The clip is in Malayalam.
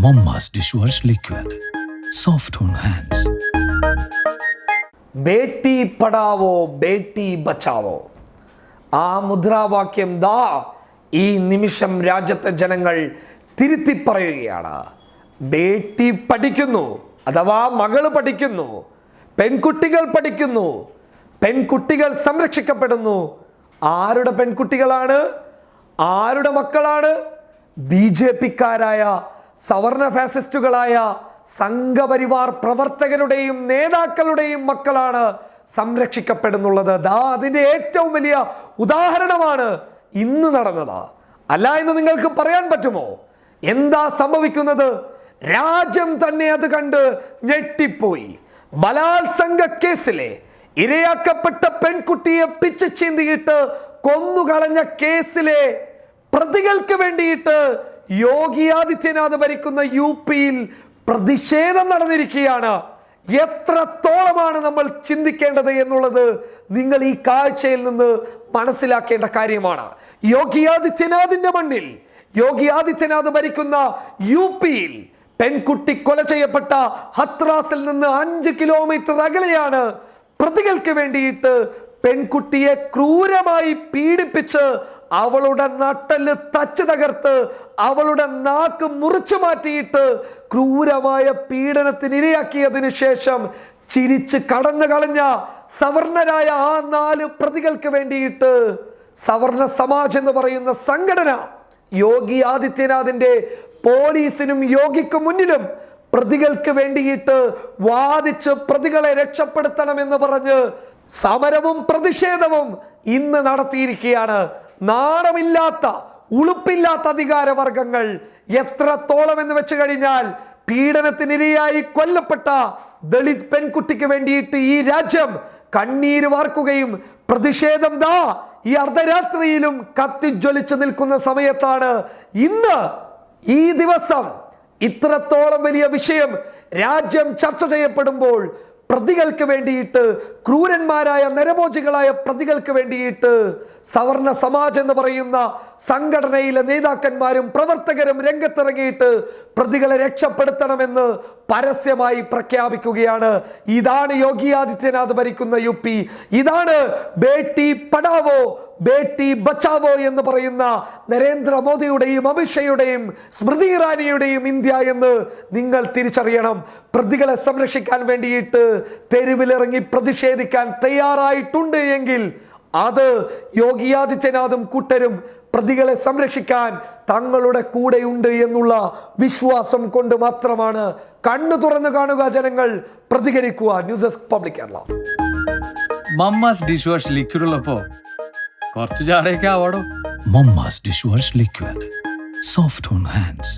Mamma's dishwash liquid. Soft on hands. Beti Padhao Beti Bachao, ആ മുദ്രാവാക്യം ദാ ഈ നിമിഷം രാജ്യത്തെ ജനങ്ങൾ തിരുത്തി പറയുകയാണ്. ബേട്ടി പഠിക്കുന്നു, അഥവാ മകള് പഠിക്കുന്നു, പെൺകുട്ടികൾ പഠിക്കുന്നു, പെൺകുട്ടികൾ സംരക്ഷിക്കപ്പെടുന്നു. ആരുടെ പെൺകുട്ടികളാണ്? ആരുടെ മക്കളാണ്? BJP-ക്കാരായ സവർണ ഫാസിസ്റ്റുകളായ സംഘപരിവാർ പ്രവർത്തകരുടെയും നേതാക്കളുടെയും മക്കളാണ് സംരക്ഷിക്കപ്പെടുന്നുള്ളത്. ദാ അതിൻ്റെ ഏറ്റവും വലിയ ഉദാഹരണമാണ് ഇന്ന് നടന്നത്. അല്ല എന്ന് നിങ്ങൾക്ക് പറയാൻ പറ്റുമോ? എന്താ സംഭവിക്കുന്നത്? രാജ്യം തന്നെ അത് കണ്ട് ഞെട്ടിപ്പോയി. ബലാത്സംഗ കേസിലെ ഇരയാക്കപ്പെട്ട പെൺകുട്ടിയെ പിച്ച് ചീന്തിയിട്ട് കൊന്നുകളഞ്ഞ കേസിലെ പ്രതികൾക്ക് വേണ്ടിയിട്ട് യോഗി ആദിത്യനാഥ് ഭരിക്കുന്ന UP-യിൽ പ്രതിഷേധം നടന്നിരിക്കുകയാണ്. എത്രത്തോളമാണ് നമ്മൾ ചിന്തിക്കേണ്ടത് എന്നുള്ളത് നിങ്ങൾ ഈ കാഴ്ചയിൽ നിന്ന് മനസ്സിലാക്കേണ്ട കാര്യമാണ്. യോഗി ആദിത്യനാഥിന്റെ മണ്ണിൽ, യോഗി ആദിത്യനാഥ് ഭരിക്കുന്ന UP-യിൽ പെൺകുട്ടി കൊല ചെയ്യപ്പെട്ട ഹത്രാസിൽ നിന്ന് 5 കിലോമീറ്റർ അകലെയാണ് പ്രതികൾക്ക് വേണ്ടിയിട്ട് പെൺകുട്ടിയെ ക്രൂരമായി പീഡിപ്പിച്ച് അവളുടെ നട്ടെല്ല് തച്ച് തകർത്ത് അവളുടെ നാക്ക് മുറിച്ചു മാറ്റിയിട്ട് ക്രൂരമായ പീഡനത്തിന് ഇരയാക്കിയതിനു ശേഷം ചിരിച്ച് കടന്നു കളഞ്ഞ സവർണരായ ആ 4 പ്രതികൾക്ക് വേണ്ടിയിട്ട് സവർണ സമാജ് എന്ന് പറയുന്ന സംഘടന യോഗി ആദിത്യനാഥിന്റെ പോലീസിനും യോഗിക്കും മുന്നിലും പ്രതികൾക്ക് വേണ്ടിയിട്ട് വാദിച്ച് പ്രതികളെ രക്ഷപ്പെടുത്തണമെന്ന് പറഞ്ഞ് സമരവും പ്രതിഷേധവും ഇന്ന് നടത്തിയിരിക്കുകയാണ്. നാണമില്ലാത്ത, ഉളുപ്പില്ലാത്ത അധികാരവർഗങ്ങൾ എത്രത്തോളം എന്ന് വെച്ച് കഴിഞ്ഞാൽ പീഡനത്തിനിരയായി കൊല്ലപ്പെട്ട ദളിത് പെൺകുട്ടിക്ക് വേണ്ടിയിട്ട് ഈ രാജ്യം കണ്ണീര് വാർക്കുകയും പ്രതിഷേധം ദാ ഈ അർദ്ധരാത്രിയിലും കത്തിജ്വലിച്ചു നിൽക്കുന്ന സമയത്താണ് ഇന്ന് ഈ ദിവസം ഇത്രത്തോളം വലിയ വിഷയം രാജ്യം ചർച്ച ചെയ്യപ്പെടുമ്പോൾ പ്രതികൾക്ക് വേണ്ടിയിട്ട്, ക്രൂരന്മാരായ നരഭോജികളായ പ്രതികൾക്ക് വേണ്ടിയിട്ട് സവർണ സമാജ് എന്ന് പറയുന്ന സംഘടനയിലെ നേതാക്കന്മാരും പ്രവർത്തകരും രംഗത്തിറങ്ങിയിട്ട് പ്രതികളെ രക്ഷപ്പെടുത്തണമെന്ന് പരസ്യമായി പ്രഖ്യാപിക്കുകയാണ്. ഇതാണ് യോഗി ആദിത്യനാഥ് ഭരിക്കുന്ന UP. ഇതാണ് ബേട്ടി പഠാവോ ബേട്ടി ബച്ചാവോ എന്ന് പറയുന്ന നരേന്ദ്രമോദിയുടെയും അമിത്ഷായുടെയും സ്മൃതി ഇറാനിയുടെയും ഇന്ത്യ എന്ന് നിങ്ങൾ തിരിച്ചറിയണം. പ്രതികളെ സംരക്ഷിക്കാൻ വേണ്ടിയിട്ട് തെരുവിലിറങ്ങി പ്രതിഷേധിക്കാൻ തയ്യാറായിട്ടുണ്ട് എങ്കിൽ അത് യോഗി ആദിത്യനാഥും കൂട്ടരും പ്രതികളെ സംരക്ഷിക്കാൻ തങ്ങളുടെ കൂടെയുണ്ട് എന്നുള്ള വിശ്വാസം കൊണ്ട് മാത്രമാണ്. കണ്ണു തുറന്നു കാണുക ജനങ്ങൾ, പ്രതികരിക്കുക. News desk public Kerala. Mamma's dish wash liquid ഉള്ളപ്പോ കുറച്ച് ചാടയൊക്കെ ആവാടോ. Mamma's dishwash liquid. Soft on hands.